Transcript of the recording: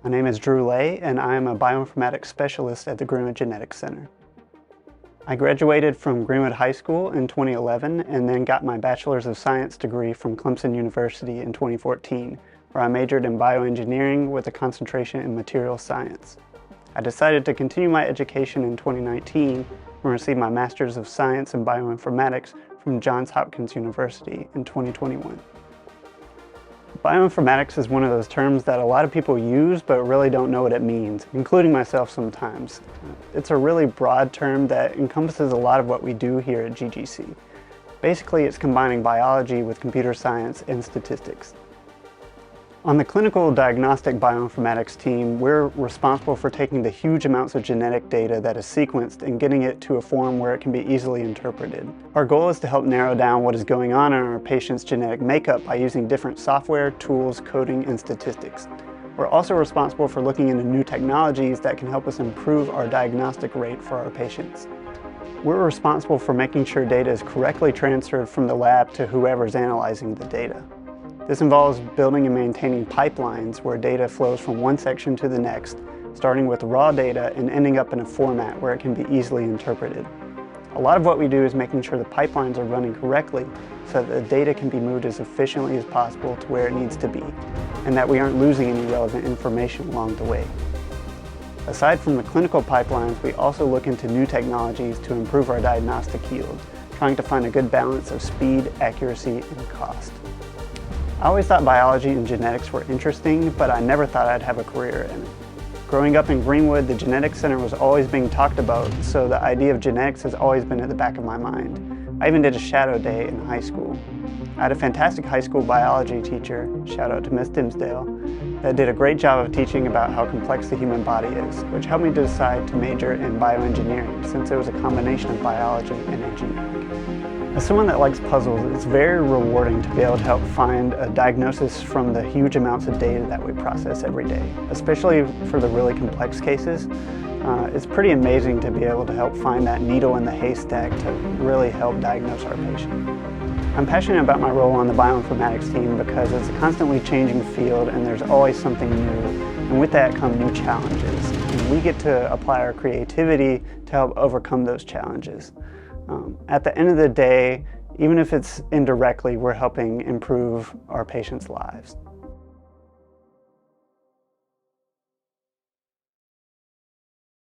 My name is Drew Lay, and I am a bioinformatics specialist at the Greenwood Genetics Center. I graduated from Greenwood High School in 2011 and then got my Bachelor's of Science degree from Clemson University in 2014, where I majored in bioengineering with a concentration in materials science. I decided to continue my education in 2019 and received my Master's of Science in Bioinformatics from Johns Hopkins University in 2021. Bioinformatics is one of those terms that a lot of people use but really don't know what it means, including myself sometimes. It's a really broad term that encompasses a lot of what we do here at GGC. Basically, it's combining biology with computer science and statistics. On the clinical diagnostic bioinformatics team, we're responsible for taking the huge amounts of genetic data that is sequenced and getting it to a form where it can be easily interpreted. Our goal is to help narrow down what is going on in our patient's genetic makeup by using different software, tools, coding, and statistics. We're also responsible for looking into new technologies that can help us improve our diagnostic rate for our patients. We're responsible for making sure data is correctly transferred from the lab to whoever's analyzing the data. This involves building and maintaining pipelines where data flows from one section to the next, starting with raw data and ending up in a format where it can be easily interpreted. A lot of what we do is making sure the pipelines are running correctly so that the data can be moved as efficiently as possible to where it needs to be, and that we aren't losing any relevant information along the way. Aside from the clinical pipelines, we also look into new technologies to improve our diagnostic yield, trying to find a good balance of speed, accuracy, and cost. I always thought biology and genetics were interesting, but I never thought I'd have a career in it. Growing up in Greenwood, the Genetics Center was always being talked about, so the idea of genetics has always been at the back of my mind. I even did a shadow day in high school. I had a fantastic high school biology teacher, shout out to Miss Dimsdale, that did a great job of teaching about how complex the human body is, which helped me decide to major in bioengineering since it was a combination of biology and engineering. As someone that likes puzzles, it's very rewarding to be able to help find a diagnosis from the huge amounts of data that we process every day, especially for the really complex cases. It's pretty amazing to be able to help find that needle in the haystack to really help diagnose our patient. I'm passionate about my role on the bioinformatics team because it's a constantly changing field and there's always something new, and with that come new challenges. And we get to apply our creativity to help overcome those challenges. At the end of the day, even if it's indirectly, we're helping improve our patients' lives.